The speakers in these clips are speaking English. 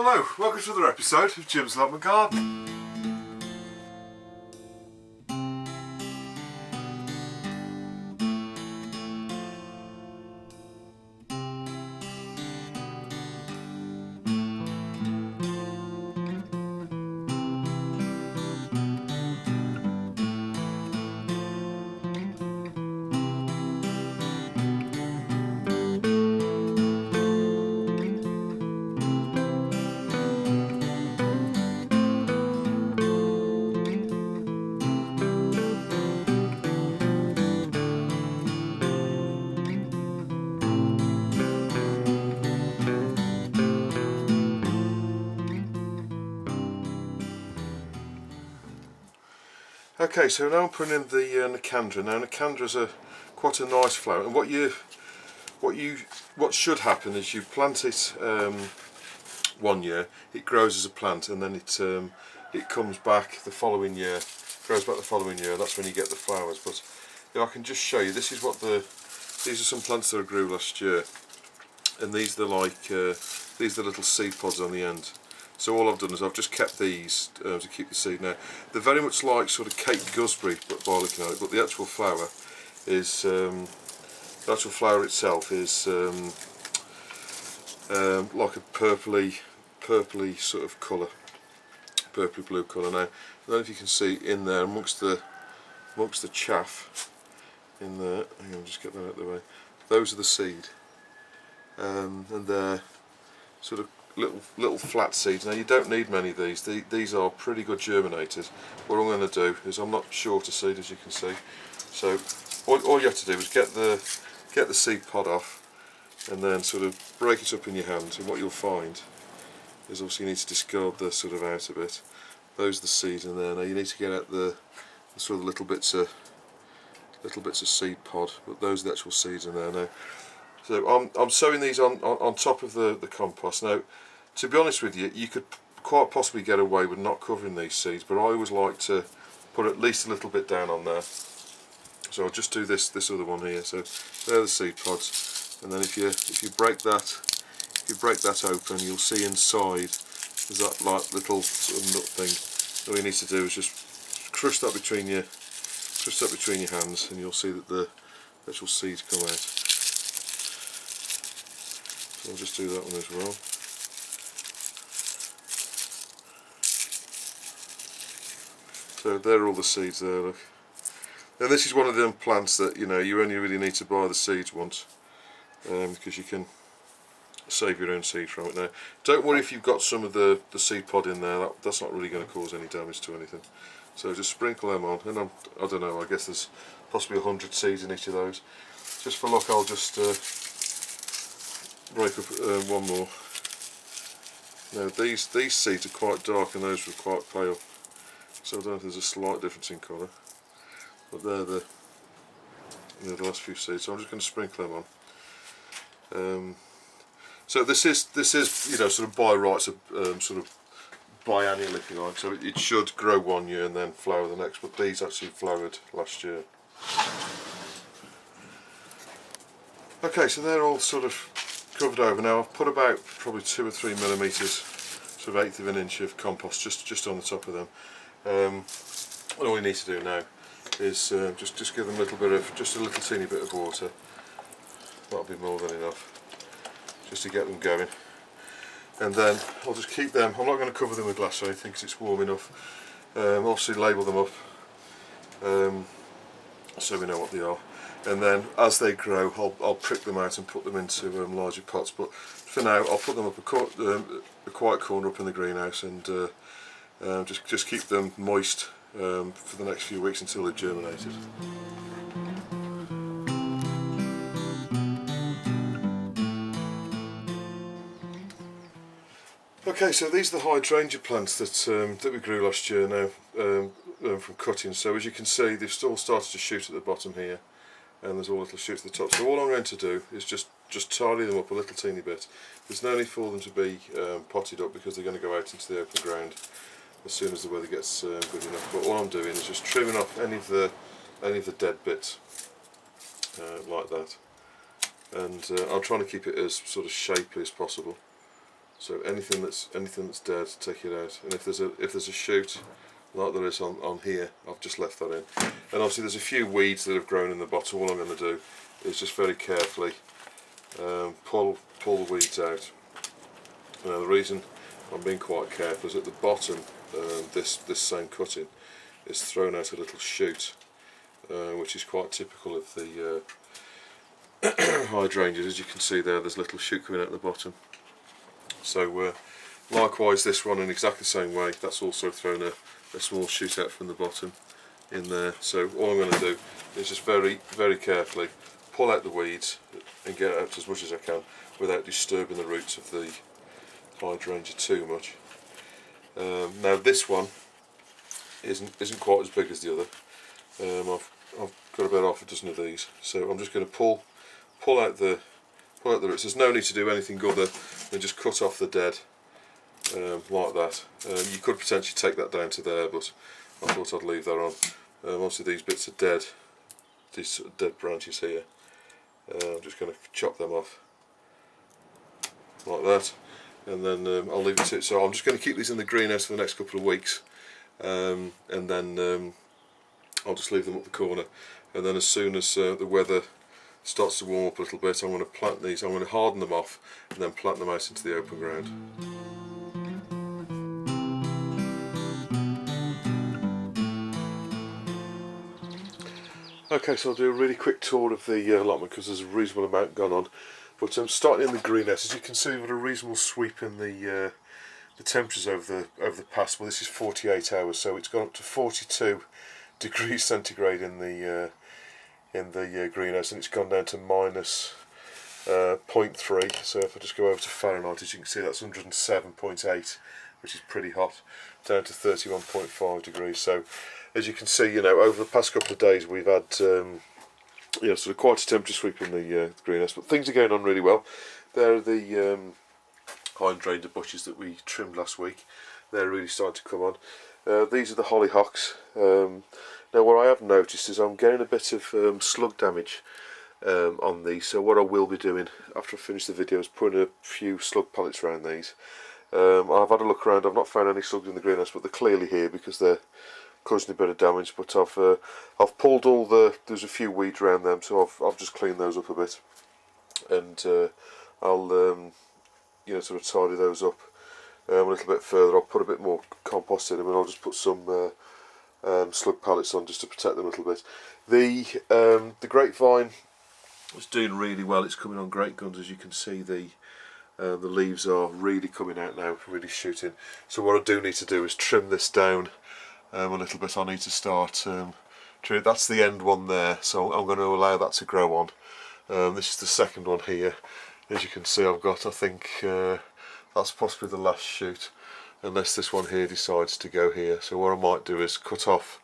Hello, welcome to another episode of Jim's Allotment Garden. Okay, so now I'm putting in the Nicandra. Now Nicandra's quite a nice flower, and what should happen is you plant it one year, it grows as a plant, and then it comes back the following year, grows back the following year. That's when you get the flowers. But I can just show you. This is what these are some plants that I grew last year, and these are these are the little seed pods on the end. So all I've done is I've just kept these to keep the seed. Now they're very much like sort of Cape gooseberry, but by looking at it. But the actual flower is the actual flower itself is like a purpley sort of colour, purpley blue colour. Now I don't know if you can see in there amongst the chaff in there. Hang on, just get that out of the way. Those are the seed, and they're sort of little flat seeds. Now you don't need many of these. These are pretty good germinators. What I'm going to do is, I'm not short of seed, as you can see. So all you have to do is get the seed pod off, and then sort of break it up in your hand. And what you'll find is, obviously you need to discard the sort of outer bit. Those are the seeds in there. Now you need to get out the sort of little bits of seed pod, but those are the actual seeds in there now. So I'm sowing these on top of the compost. Now, to be honest with you, you could quite possibly get away with not covering these seeds, but I always like to put at least a little bit down on there. So I'll just do this other one here. So they're the seed pods, and then if you break that open, you'll see inside there's that like little sort of nut thing. All you need to do is just crush that between your hands, and you'll see that the actual seeds come out. So I'll just do that one as well. So there are all the seeds there, look. And this is one of them plants that you only really need to buy the seeds once, because you can save your own seed from it. Now, don't worry if you've got some of the seed pod in there. That's not really going to cause any damage to anything. So just sprinkle them on, and I don't know. I guess there's possibly 100 seeds in each of those. Just for luck, I'll just break up one more. Now these seeds are quite dark, and those were quite pale. So I don't know if there's a slight difference in colour, but they're the last few seeds. So I'm just going to sprinkle them on. So this is sort of by rights of sort of biennial, if you like. So it should grow one year and then flower the next. But these actually flowered last year. Okay, so they're all sort of covered over. Now I've put about probably 2 or 3 millimetres, sort of 1/8 of an inch of compost just on the top of them. All you need to do now is just give them a little bit of, just a little teeny bit of water. That'll be more than enough, just to get them going. And then I'll just keep them. I'm not going to cover them with glass or anything because it's warm enough. Obviously label them up so we know what they are. And then as they grow, I'll prick them out and put them into larger pots. But for now, I'll put them up a quiet corner up in the greenhouse, and just keep them moist for the next few weeks until they've germinated. Okay, so these are the hydrangea plants that we grew last year now from cutting. So as you can see, they've still started to shoot at the bottom here, and there's all little shoots at the top. So all I'm going to do is just tidy them up a little teeny bit. There's no need for them to be potted up, because they're going to go out into the open ground as soon as the weather gets good enough. But all I'm doing is just trimming off any of the dead bits like that, and I'm trying to keep it as sort of shapely as possible. So anything that's dead, take it out. And if there's a shoot like there is on here, I've just left that in. And obviously there's a few weeds that have grown in the bottom. All I'm going to do is just very carefully pull the weeds out. Now the reason I'm being quite careful is at the bottom, this same cutting is thrown out a little shoot, which is quite typical of the hydrangeas. As you can see there's a little shoot coming out the bottom. So likewise this one in exactly the same way, that's also thrown a small shoot out from the bottom in there. So all I'm going to do is just very carefully pull out the weeds and get out as much as I can without disturbing the roots of the hydrangea too much. Now this one isn't quite as big as the other. I've got about half a dozen of these, so I'm just going to pull out the roots. There's no need to do anything other than just cut off the dead like that. You could potentially take that down to there, but I thought I'd leave that on. Obviously these bits are dead, these sort of dead branches here. I'm just going to chop them off like that, and then I'll leave it to it. So I'm just going to keep these in the greenhouse for the next couple of weeks, and then I'll just leave them up the corner, and then as soon as the weather starts to warm up a little bit, I'm going to plant these. I'm going to harden them off and then plant them out into the open ground. Okay, so I'll do a really quick tour of the allotment because there's a reasonable amount gone on. But starting in the greenhouse, as you can see, we've got a reasonable sweep in the temperatures over the past. Well, this is 48 hours, so it's gone up to 42 degrees centigrade in the greenhouse, and it's gone down to minus 0.3. So if I just go over to Fahrenheit, as you can see, that's 107.8, which is pretty hot, down to 31.5 degrees. So as you can see, over the past couple of days we've had sort of quite a temperature sweep in the greenhouse, but things are going on really well. There are the hydrangea bushes that we trimmed last week. They're really starting to come on. These are the hollyhocks. Now what I have noticed is I'm getting a bit of slug damage on these, so what I will be doing after I finish the video is putting a few slug pellets around these. I've had a look around, I've not found any slugs in the greenhouse, but they're clearly here because they're causing a bit of damage. But I've pulled all there's a few weeds around them, so I've just cleaned those up a bit, and I'll sort of tidy those up a little bit further. I'll put a bit more compost in them, and I'll just put some slug pellets on just to protect them a little bit. The grapevine is doing really well. It's coming on great guns. As you can see, the leaves are really coming out now, really shooting. So what I do need to do is trim this down a little bit. I need to start trimming. That's the end one there, so I'm going to allow that to grow on. This is the second one here. As you can see, I've got, I think that's possibly the last shoot, unless this one here decides to go here. So what I might do is cut off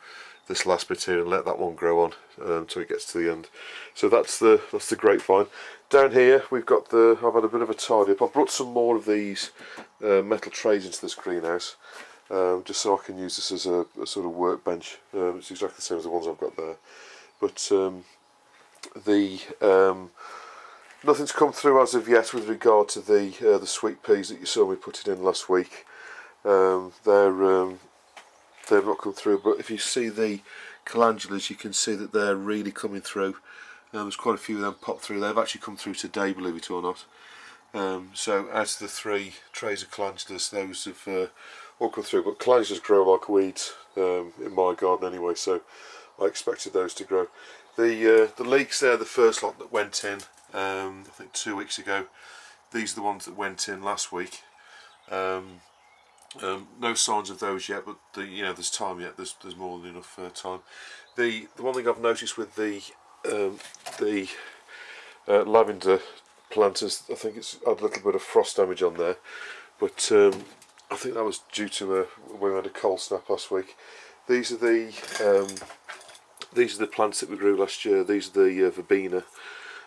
this last bit here and let that one grow on until it gets to the end. So that's the grapevine. Down here we've got I've had a bit of a tidy up. I've brought some more of these metal trays into this greenhouse, just so I can use this as a sort of workbench. It's exactly the same as the ones I've got there, but nothing's come through as of yet with regard to the sweet peas that you saw me putting in last week. They've not come through, but if you see the calendulas, you can see that they're really coming through. There's quite a few of them popped through. They've actually come through today, believe it or not. So out of the 3 trays of calendulas, those have all come through. But calendulas grow like weeds in my garden anyway, so I expected those to grow. The leeks there, the first lot that went in, I think 2 weeks ago. These are the ones that went in last week. No signs of those yet, but there's time yet. There's more than enough time. The one thing I've noticed with the lavender plant is I think it's had a little bit of frost damage on there, but I think that was due to when we had a cold snap last week. These are the plants that we grew last year. These are the verbena.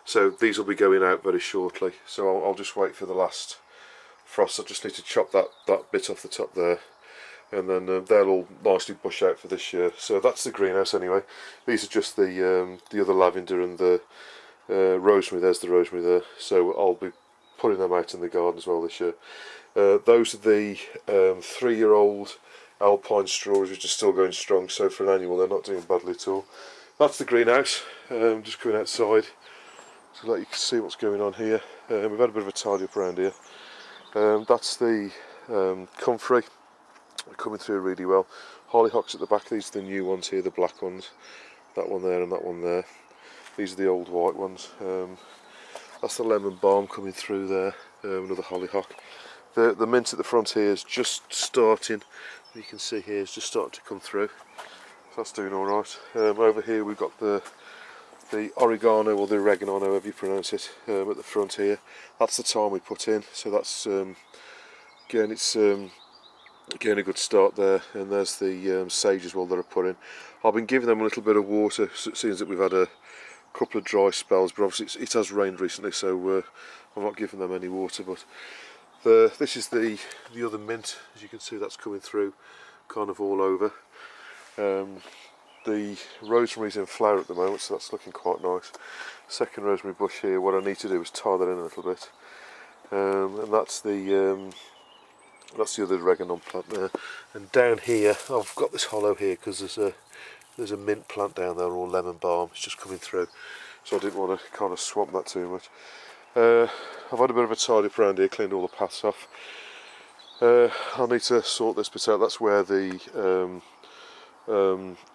So these will be going out very shortly. So I'll just wait for the last frost. I just need to chop that bit off the top there, and then they'll all nicely bush out for this year. So that's the greenhouse anyway. These are just the other lavender and the rosemary. There's the rosemary there. So I'll be putting them out in the garden as well this year. Those are the 3-year-old alpine strawberries which are still going strong, so for an annual they're not doing badly at all. That's the greenhouse, just coming outside so that you can see what's going on here. We've had a bit of a tidy up around here. That's the comfrey, coming through really well. Hollyhocks at the back, these are the new ones here, the black ones. That one there and that one there. These are the old white ones. That's the lemon balm coming through there, another hollyhock. The mint at the front here is just starting, you can see here, it's just starting to come through. So that's doing alright. Over here we've got the oregano, or the oregano, however you pronounce it, at the front here. That's the thyme we put in, so that's again, it's getting a good start there. And there's the sage as well that I put in. I've been giving them a little bit of water, so it seems that we've had a couple of dry spells, but obviously it has rained recently, so I'm not giving them any water. But this is the other mint, as you can see, that's coming through kind of all over. The rosemary's in flower at the moment, so that's looking quite nice. Second rosemary bush here, what I need to do is tie that in a little bit. And that's the other oregano plant there. And down here, I've got this hollow here because there's a mint plant down there, or lemon balm, it's just coming through. So I didn't want to kind of swamp that too much. I've had a bit of a tidy up around here, cleaned all the paths off. I need to sort this bit out. That's where the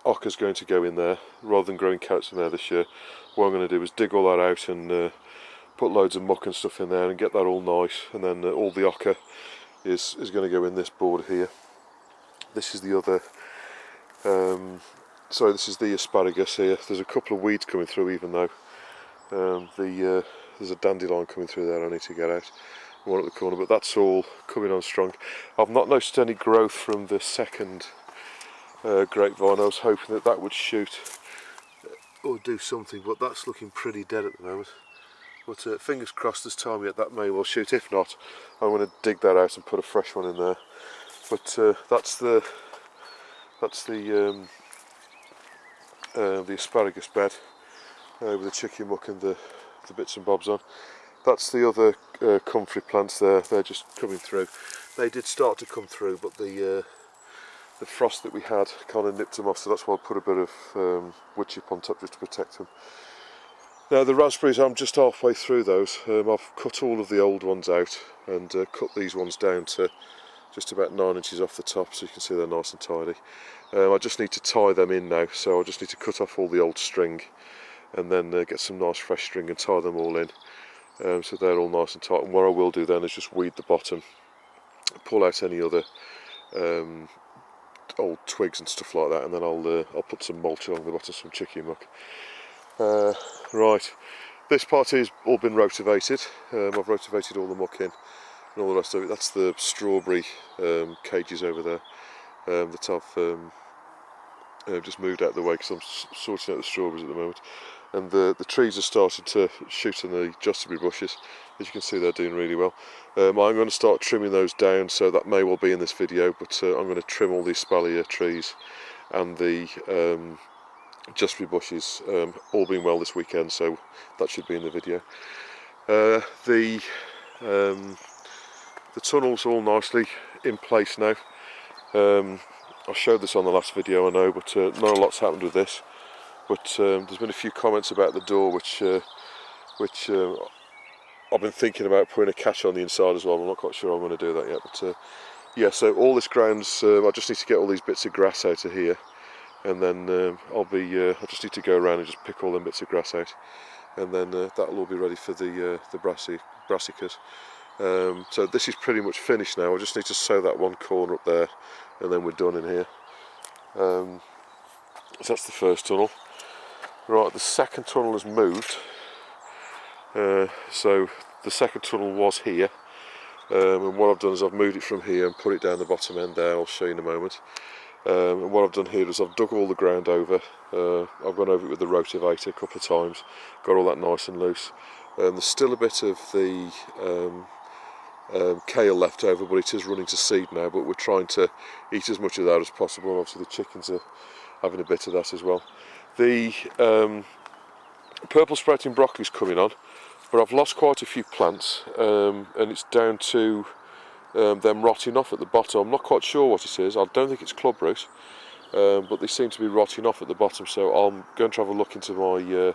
ocker's going to go in there, rather than growing carrots in there this year. What I'm going to do is dig all that out and put loads of muck and stuff in there and get that all nice, and then all the ocker is going to go in this border here. This is the other, sorry, this is the asparagus here. There's a couple of weeds coming through, even though there's a dandelion coming through there I need to get out, one at the corner, but that's all coming on strong. I've not noticed any growth from the second grapevine. I was hoping that that would shoot or do something, but that's looking pretty dead at the moment. But fingers crossed this time yet, that may well shoot. If not, I'm going to dig that out and put a fresh one in there. But that's the asparagus bed with the chicken muck and the bits and bobs on. That's the other comfrey plants there. They're just coming through. They did start to come through, but the frost that we had kind of nipped them off, so that's why I put a bit of wood chip on top just to protect them. Now the raspberries, I'm just halfway through those. I've cut all of the old ones out and cut these ones down to just about 9 inches off the top, so you can see they're nice and tidy. I just need to tie them in now, so I just need to cut off all the old string and then get some nice fresh string and tie them all in, so they're all nice and tight. And what I will do then is just weed the bottom, pull out any other old twigs and stuff like that, and then I'll put some mulch along the bottom, some chicken muck. Right, this part has all been rotivated. I've rotivated all the muck in and all the rest of it. That's the strawberry cages over there that I've just moved out of the way because I'm sorting out the strawberries at the moment. And the trees are starting to shoot in the jossberry bushes. As you can see, they're doing really well. I'm going to start trimming those down, so that may well be in this video, but I'm going to trim all the espalier trees and the jossberry bushes, all being well this weekend, so that should be in the video. The tunnel's all nicely in place now. I showed this on the last video, I know, but not a lot's happened with this. But there's been a few comments about the door, which I've been thinking about putting a catch on the inside as well. I'm not quite sure I'm going to do that yet, but yeah. So all this ground's, I just need to get all these bits of grass out of here, and then I just need to go around and just pick all them bits of grass out, and then that'll all be ready for the brassicas. So this is pretty much finished now. I just need to sow that one corner up there, and then we're done in here. So that's the first tunnel. Right, the second tunnel has moved. So the second tunnel was here, and what I've done is I've moved it from here and put it down the bottom end there. I'll show you in a moment. And what I've done here is I've dug all the ground over. I've gone over it with the rotavator a couple of times, got all that nice and loose. There's still a bit of the kale left over, but it is running to seed now, but we're trying to eat as much of that as possible. Obviously the chickens are having a bit of that as well. The purple sprouting broccoli's coming on, but I've lost quite a few plants, and it's down to them rotting off at the bottom. I'm not quite sure what it is. I don't think it's clubroot, but they seem to be rotting off at the bottom, so I'm going to have a look into my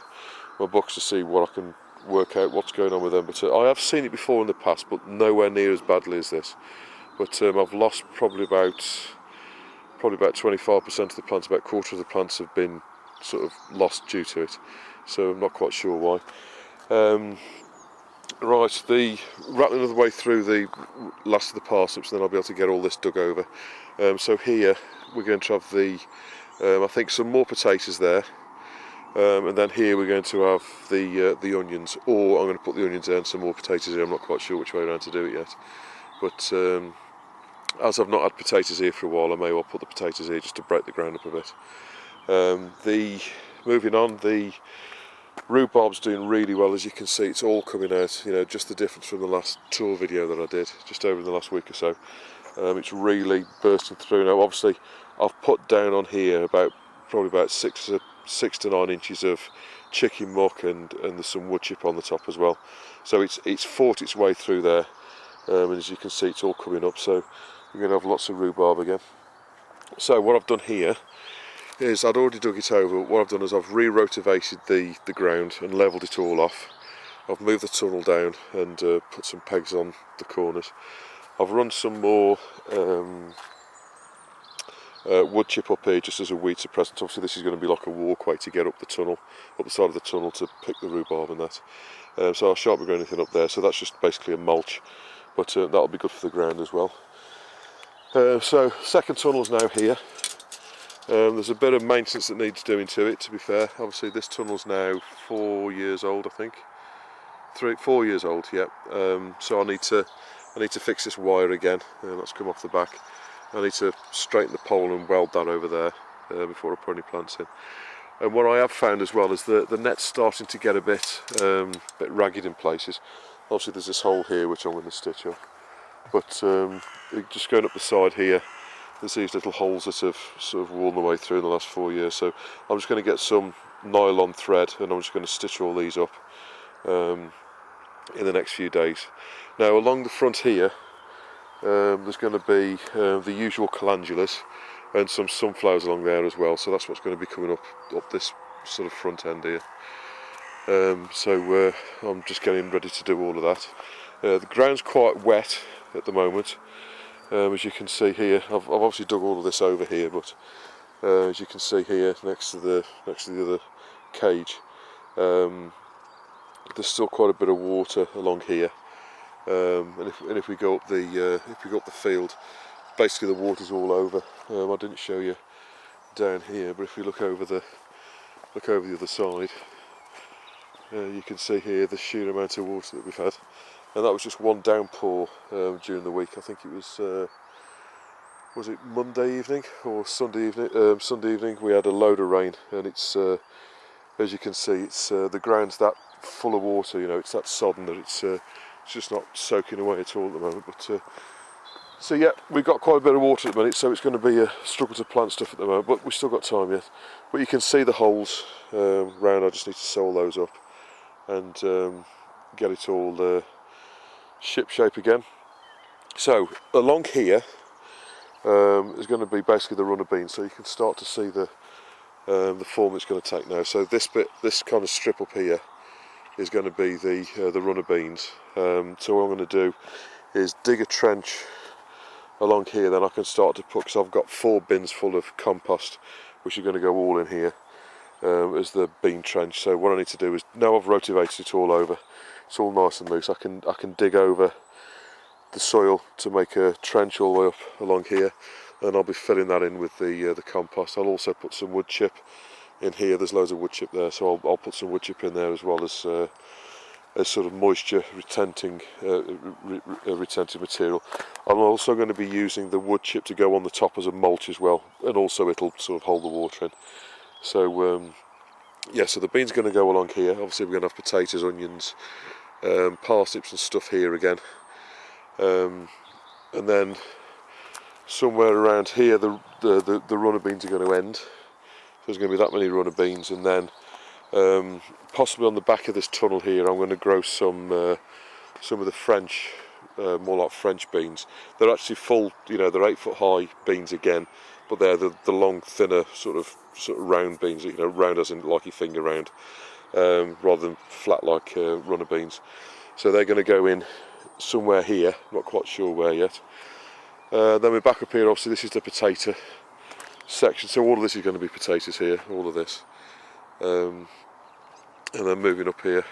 my books to see what I can work out what's going on with them. But I have seen it before in the past, but nowhere near as badly as this. But I've lost probably about 25% of the plants, about a quarter of the plants have been sort of lost due to it, so I'm not quite sure why. Right, the rattling of the way through the last of the parsnips, and then I'll be able to get all this dug over. So here we're going to have the I think some more potatoes there, and then here we're going to have the onions, or I'm going to put the onions there and some more potatoes here. I'm not quite sure which way around to do it yet, but as I've not had potatoes here for a while, I may well put the potatoes here just to break the ground up a bit. Moving on, the rhubarb's doing really well. As you can see, it's all coming out, you know, just the difference from the last tour video that I did just over in the last week or so. It's really bursting through now. Obviously I've put down on here probably about 6 to 9 inches of chicken muck, and there's some wood chip on the top as well, so it's fought its way through there, and as you can see, it's all coming up, so we're going to have lots of rhubarb again. So what I've done here is, I'd already dug it over. What I've done is I've re-rotivated the ground and levelled it all off. I've moved the tunnel down and put some pegs on the corners. I've run some more wood chip up here just as a weed suppressant. Obviously this is going to be like a walkway to get up the side of the tunnel to pick the rhubarb and that. So I shan't be growing anything up there, so that's just basically a mulch, but that'll be good for the ground as well. So second tunnel's now here. There's a bit of maintenance that needs doing to it, to be fair. Obviously this tunnel's now 4 years old, I think. 4 years old, yeah. So I need to fix this wire again. That's come off the back. I need to straighten the pole and weld that over there before I put any plants in. And what I have found as well is the net's starting to get a bit ragged in places. Obviously there's this hole here which I'm going to stitch up, but just going up the side here, there's these little holes that have sort of worn their way through in the last 4 years. So I'm just going to get some nylon thread and I'm just going to stitch all these up in the next few days. Now along the front here, there's going to be the usual calendulas and some sunflowers along there as well, so that's what's going to be coming up this sort of front end here. So I'm just getting ready to do all of that. The ground's quite wet at the moment, as you can see here. I've obviously dug all of this over here, but as you can see here next to the other cage, there's still quite a bit of water along here. And if we go up the field, basically the water's all over. I didn't show you down here, but if we look over the other side, you can see here the sheer amount of water that we've had, and that was just one downpour during the week. I think it was it Monday evening or Sunday evening? Sunday evening we had a load of rain, and it's as you can see, it's the ground's that full of water. You know, it's that sodden that it's just not soaking away at all at the moment. But so yeah, we've got quite a bit of water at the minute, so it's going to be a struggle to plant stuff at the moment, but we've still got time yet. But you can see the holes round. I just need to sew all those up and get it all ship shape again. So along here is going to be basically the runner beans, so you can start to see the form it's going to take now. So this kind of strip up here is going to be the runner beans. So what I'm going to do is dig a trench along here, then I can start to put, because I've got 4 bins full of compost which are going to go all in here as the bean trench. So what I need to do is, now I've rotivated it all over, it's all nice and loose, I can dig over the soil to make a trench all the way up along here, and I'll be filling that in with the compost. I'll also put some wood chip in here. There's loads of wood chip there, so I'll put some wood chip in there, as well as sort of moisture retenting material. I'm also going to be using the wood chip to go on the top as a mulch as well, and also it'll sort of hold the water in. So yeah, so the beans are going to go along here. Obviously we're going to have potatoes, onions, parsnips and stuff here again, and then somewhere around here the runner beans are going to end. So there's going to be that many runner beans, and then possibly on the back of this tunnel here I'm going to grow some of the French more like French beans. They're actually full, you know, they're 8 foot high beans again, but they're the long, thinner sort of round beans, you know, round as in like your finger round, rather than flat like runner beans. So they're going to go in somewhere here, not quite sure where yet. Then we're back up here, obviously this is the potato section, so all of this is going to be potatoes here, all of this. And then moving up here,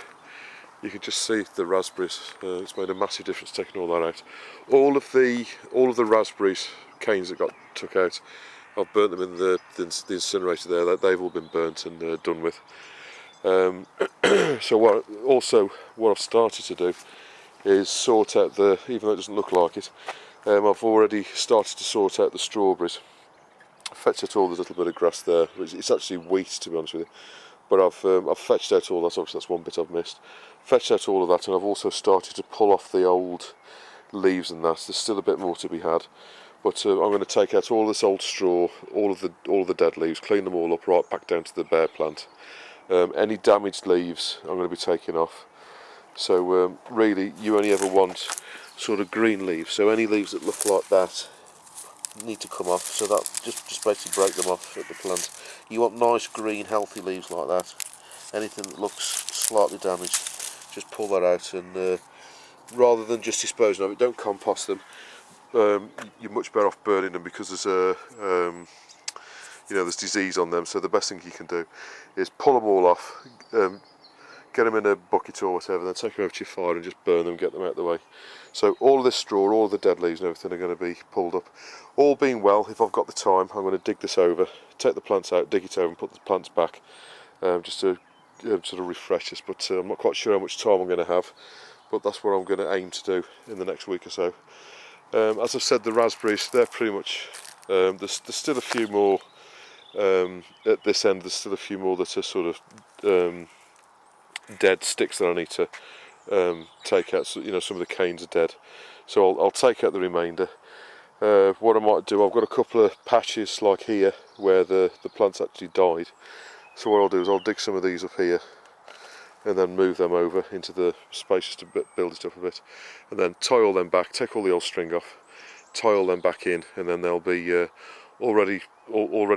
you can just see the raspberries. It's made a massive difference taking all that out. All of the raspberries canes that got took out, I've burnt them in the incinerator there. They've all been burnt and done with. So what I've started to do is sort out even though it doesn't look like it, I've already started to sort out the strawberries. I fetched out all this little bit of grass there, which it's actually wheat to be honest with you. But I've fetched out all that. Obviously that's one bit I've missed. Fetched out all of that, and I've also started to pull off the old leaves and that. There's still a bit more to be had, but I'm going to take out all this old straw, all of the dead leaves, clean them all up right back down to the bare plant. Any damaged leaves I'm going to be taking off. So really, you only ever want sort of green leaves. So any leaves that look like that need to come off. So that just basically break them off at the plant. You want nice green healthy leaves like that. Anything that looks slightly damaged, just pull that out, and rather than just disposing of it, don't compost them. You're much better off burning them, because there's there's disease on them. So the best thing you can do is pull them all off, get them in a bucket or whatever, then take them over to your fire and just burn them, get them out of the way. So all of this straw, all of the dead leaves and everything are going to be pulled up. All being well, if I've got the time, I'm going to dig this over, take the plants out, dig it over and put the plants back, just to sort of refresh this. But I'm not quite sure how much time I'm going to have, but that's what I'm going to aim to do in the next week or so. As I've said, the raspberries, they're pretty much, there's still a few more at this end. There's still a few more that are sort of dead sticks that I need to take out. So, you know, some of the canes are dead, so I'll take out the remainder. What I might do, I've got a couple of patches like here where the plants actually died, so what I'll do is I'll dig some of these up here and then move them over into the space just to build it up a bit, and then tie all them back, take all the old string off, tie all them back in, and then they'll be all ready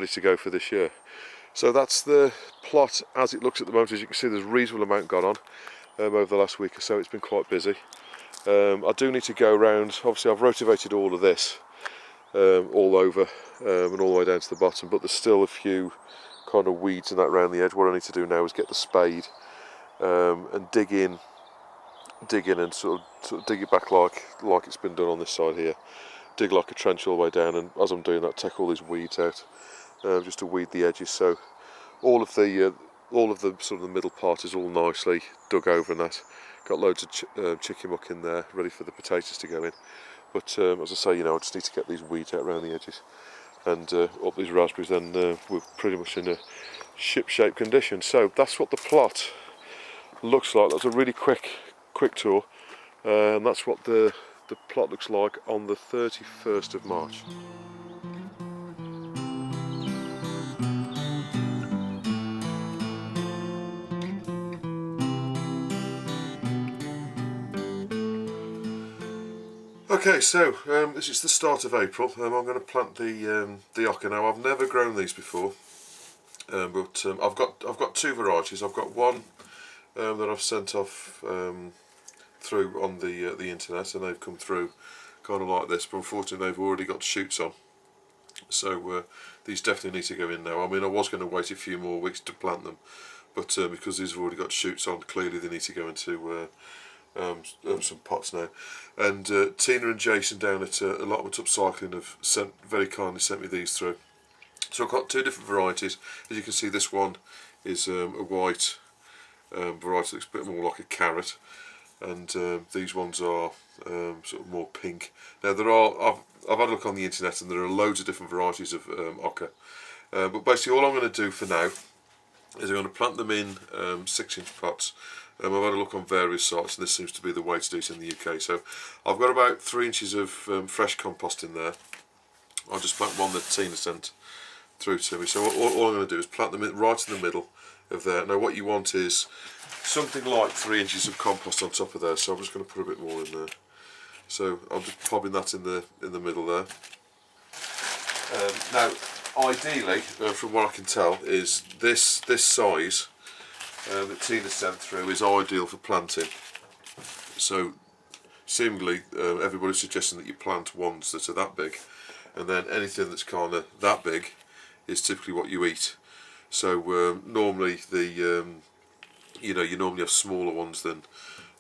to go for this year. So that's the plot as it looks at the moment. As you can see, there's a reasonable amount gone on over the last week or so. It's been quite busy. I do need to go around. Obviously I've rotivated all of this all over and all the way down to the bottom, but there's still a few kind of weeds and that around the edge. What I need to do now is get the spade and dig in and sort of dig it back like it's been done on this side here. Dig like a trench all the way down, and as I'm doing that, take all these weeds out, just to weed the edges. So all of the sort of the middle part is all nicely dug over, and that got loads of chicken muck in there ready for the potatoes to go in. But as I say, you know, I just need to get these weeds out around the edges, and up these raspberries. Then we're pretty much in a ship-shape condition. So that's what the plot looks like. That's a really quick tour, and that's what the plot looks like on the 31st of March. Okay, so this is the start of April. I'm going to plant the oca now. I've never grown these before, but I've got two varieties. I've got one that I've sent off through on the internet, and they've come through kind of like this, but unfortunately they've already got shoots on. So these definitely need to go in now. I mean, I was going to wait a few more weeks to plant them, but because these have already got shoots on, clearly they need to go into some pots now. And Tina and Jason down at Allotment Upcycling have very kindly sent me these through. So I've got two different varieties. As you can see, this one is a white variety that looks a bit more like a carrot, and these ones are sort of more pink. Now I've had a look on the internet, and there are loads of different varieties of oca, but basically all I'm going to do for now is I'm going to plant them in 6-inch pots. I've had a look on various sites, and this seems to be the way to do it in the UK. So I've got about 3 inches of fresh compost in there. I'll just plant one that Tina sent through to me. So all I'm going to do is plant them right in the middle of there. Now what you want is something like 3 inches of compost on top of there, so I'm just going to put a bit more in there. So I'm just popping that in the middle there. Now, ideally, from what I can tell, is this size that Tina sent through is ideal for planting. So seemingly everybody's suggesting that you plant ones that are that big, and then anything that's kind of that big is typically what you eat. So normally you normally have smaller ones than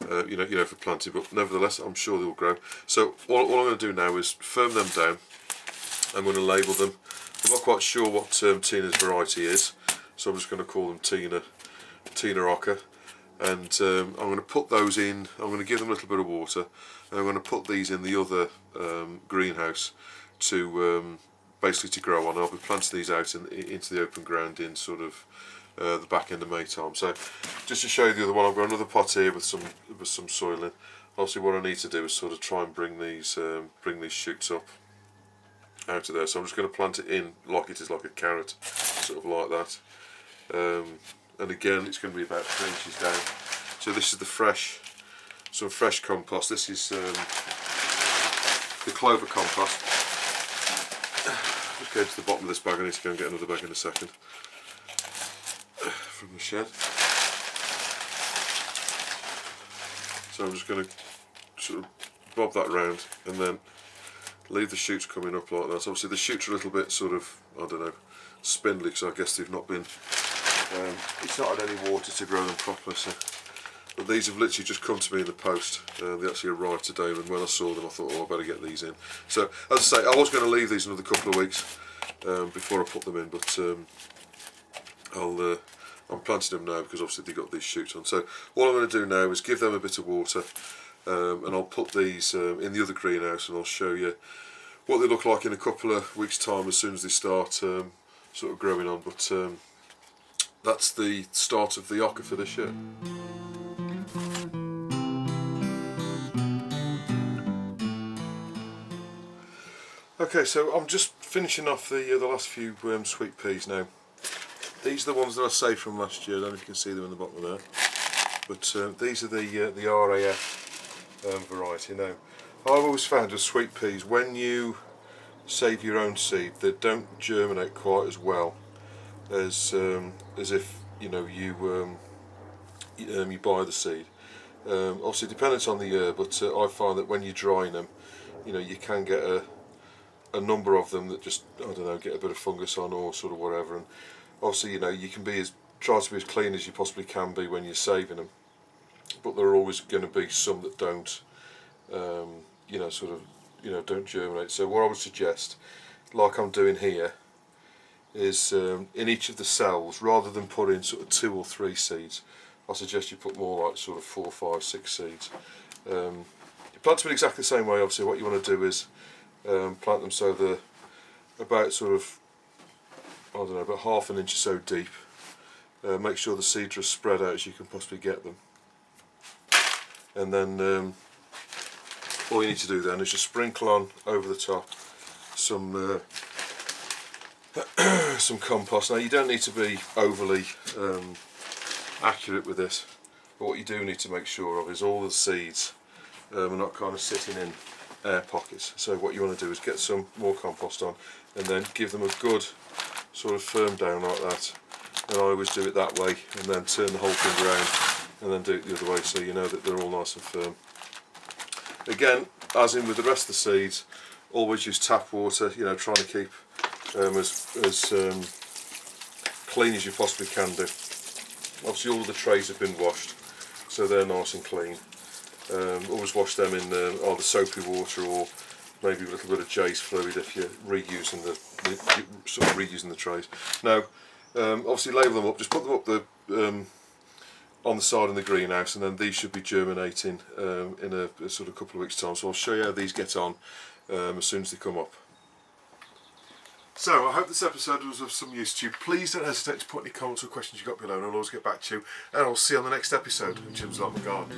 for planting, but nevertheless I'm sure they will grow. So all I'm going to do now is firm them down. I'm going to label them. I'm not quite sure what Tina's variety is, so I'm just going to call them Tina Ocker. And I'm going to put those in. I'm going to give them a little bit of water, and I'm going to put these in the other greenhouse to basically to grow on. I'll be planting these out into the open ground in sort of the back end of May time. So just to show you the other one, I've got another pot here with some soil in. Obviously, what I need to do is sort of try and bring these shoots up out of there. So I'm just going to plant it in like it is like a carrot, sort of like that. And again, it's going to be about 3 inches down. So this is some fresh compost. This is the clover compost. Just go to the bottom of this bag. I need to go and get another bag in a second from the shed. So I'm just going to sort of bob that round and then leave the shoots coming up like that. So obviously the shoots are a little bit sort of, I don't know, spindly, because I guess they've not been, it's not had any water to grow them properly. So, but these have literally just come to me in the post. They actually arrived today, and when I saw them I thought, oh, I better get these in. So as I say, I was going to leave these another couple of weeks before I put them in, but I'm planting them now because obviously they've got these shoots on. So all I'm going to do now is give them a bit of water, and I'll put these in the other greenhouse, and I'll show you what they look like in a couple of weeks' time as soon as they start sort of growing on. But that's the start of the ocker for this year. Okay, so I'm just finishing off the last few sweet peas now. These are the ones that I saved from last year. I don't know if you can see them in the bottom there. But these are the RAF variety. Now, I've always found with sweet peas, when you save your own seed, they don't germinate quite as well as if you buy the seed. Obviously, dependent on the year, but I find that when you're drying them, you can get a number of them that just, I don't know, get a bit of fungus on or sort of whatever. And obviously, you can try to be as clean as you possibly can be when you're saving them, but there are always going to be some that don't, don't germinate. So what I would suggest, like I'm doing here, is in each of the cells, rather than put in sort of 2 or 3 seeds, I suggest you put more like sort of 4, 5, 6 seeds. You plant them in exactly the same way. Obviously, what you want to do is plant them so they're about sort of, I don't know, about ½ an inch or so deep. Make sure the seeds are as spread out as you can possibly get them, and then all you need to do then is just sprinkle on over the top some some compost. Now, you don't need to be overly accurate with this, but what you do need to make sure of is all the seeds are not kind of sitting in air pockets. So what you want to do is get some more compost on and then give them a good sort of firm down like that. And I always do it that way, and then turn the whole thing around and then do it the other way, so you know that they're all nice and firm. Again, as in with the rest of the seeds, always use tap water, trying to keep as clean as you possibly can do. Obviously all of the trays have been washed, so they're nice and clean. Always wash them in either soapy water or maybe a little bit of J's fluid if you're reusing the trays. Now, obviously label them up, just put them up on the side in the greenhouse, and then these should be germinating in a sort of couple of weeks' time. So I'll show you how these get on as soon as they come up. So I hope this episode was of some use to you. Please don't hesitate to put any comments or questions you've got below, and I'll always get back to you. And I'll see you on the next episode of Jim's Allotment Garden.